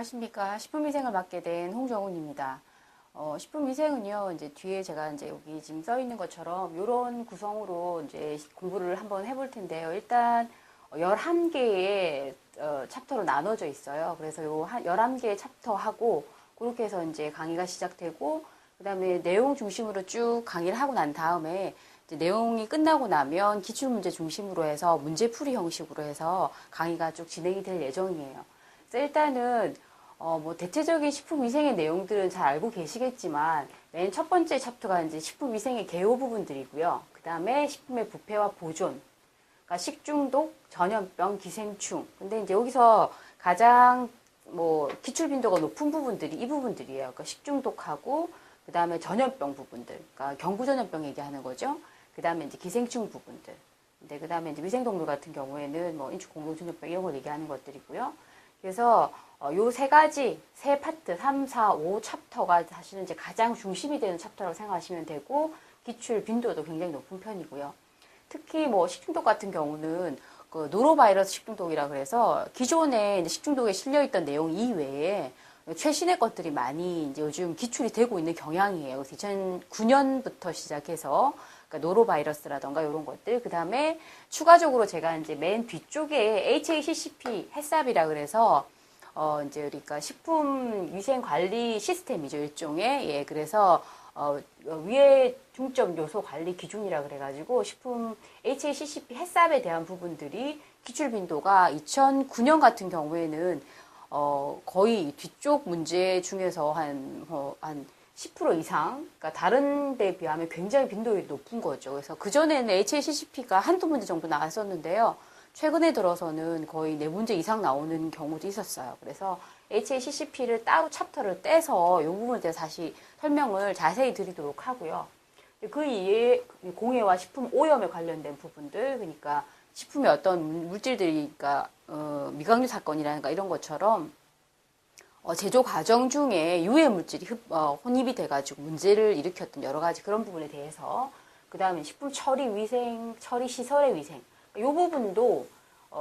안녕하십니까. 식품위생을 맡게 된 홍정훈입니다. 식품위생은요, 이제 뒤에 제가 이제 여기 지금 써 있는 것처럼 이런 구성으로 이제 공부를 한번 해볼 텐데요. 일단 11개의 챕터로 나눠져 있어요. 그래서 요 11개의 챕터하고 그렇게 해서 이제 강의가 시작되고 그 다음에 내용 중심으로 쭉 강의를 하고 난 다음에 이제 내용이 끝나고 나면 기출문제 중심으로 해서 문제풀이 형식으로 해서 강의가 쭉 진행이 될 예정이에요. 그래서 일단은 뭐 대체적인 식품위생의 내용들은 잘 알고 계시겠지만 맨 첫 번째 챕터가 이제 식품위생의 개요 부분들이고요. 그 다음에 식품의 부패와 보존, 그러니까 식중독, 전염병, 기생충. 근데 이제 여기서 가장 뭐 기출 빈도가 높은 부분들이 이 부분들이에요. 그러니까 식중독하고 그 다음에 전염병 부분들, 그러니까 경구전염병 얘기하는 거죠. 그 다음에 이제 기생충 부분들. 근데 그 다음에 이제 위생동물 같은 경우에는 뭐 인축 공동전염병 이런 걸 얘기하는 것들이고요. 그래서 요 세 가지, 세 파트, 3, 4, 5 챕터가 사실은 이제 가장 중심이 되는 챕터라고 생각하시면 되고, 기출 빈도도 굉장히 높은 편이고요. 특히 뭐 식중독 같은 경우는 그 노로바이러스 식중독이라 그래서 기존에 이제 식중독에 실려있던 내용 이외에 최신의 것들이 많이 이제 요즘 기출이 되고 있는 경향이에요. 그래서 2009년부터 시작해서 그러니까 노로바이러스라던가 이런 것들, 그 다음에 추가적으로 제가 이제 맨 뒤쪽에 HACCP 해쌉이라 그래서 이제 그러니까 식품위생관리 시스템이죠, 일종의. 예, 그래서 위에 중점 요소 관리 기준이라 그래가지고 식품 HACCP 해쌉에 대한 부분들이 기출 빈도가 2009년 같은 경우에는 거의 뒤쪽 문제 중에서 한 10% 이상, 그러니까 다른 데에 비하면 굉장히 빈도율이 높은 거죠. 그래서 그전에는 HACCP가 한두 문제 정도 나왔었는데요. 최근에 들어서는 거의 4문제 이상 나오는 경우도 있었어요. 그래서 HACCP를 따로 챕터를 떼서 이 부분에 대해서 다시 설명을 자세히 드리도록 하고요. 그 이외에 공해와 식품 오염에 관련된 부분들, 그러니까 식품의 어떤 물질들이, 그러니까 미각류 사건이라든가 이런 것처럼 제조 과정 중에 유해 물질이 혼입이 돼가지고 문제를 일으켰던 여러 가지 그런 부분에 대해서, 그 다음에 식품 처리 위생, 처리 시설의 위생, 이 부분도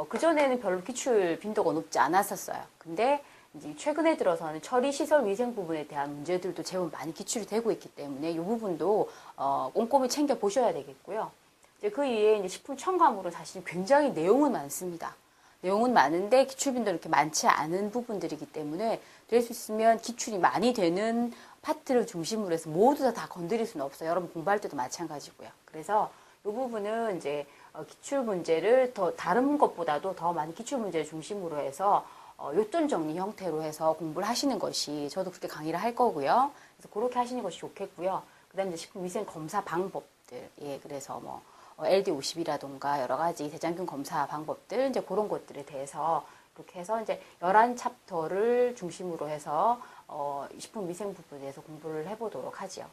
그전에는 별로 기출 빈도가 높지 않았었어요. 근데 이제 최근에 들어서는 처리 시설 위생 부분에 대한 문제들도 제법 많이 기출이 되고 있기 때문에 이 부분도 꼼꼼히 챙겨 보셔야 되겠고요. 이제 그 이외에 이제 식품 첨가물은 사실 굉장히 내용은 많습니다. 내용은 많은데 기출 빈도 이렇게 많지 않은 부분들이기 때문에 될 수 있으면 기출이 많이 되는 파트를 중심으로 해서 모두 다 건드릴 수는 없어요. 여러분 공부할 때도 마찬가지고요. 그래서 이 부분은 이제 기출 문제를 더 다른 것보다도 더 많이 기출 문제를 중심으로 해서 요점 정리 형태로 해서 공부를 하시는 것이, 저도 그렇게 강의를 할 거고요. 그래서 그렇게 하시는 것이 좋겠고요. 그다음에 이제 식품위생 검사 방법들, 예, 그래서 뭐 LD50이라던가 여러 가지 대장균 검사 방법들, 이제 그런 것들에 대해서 이렇게 해서 이제 11챕터를 중심으로 해서 식품위생 부분에 대해서 공부를 해보도록 하지요.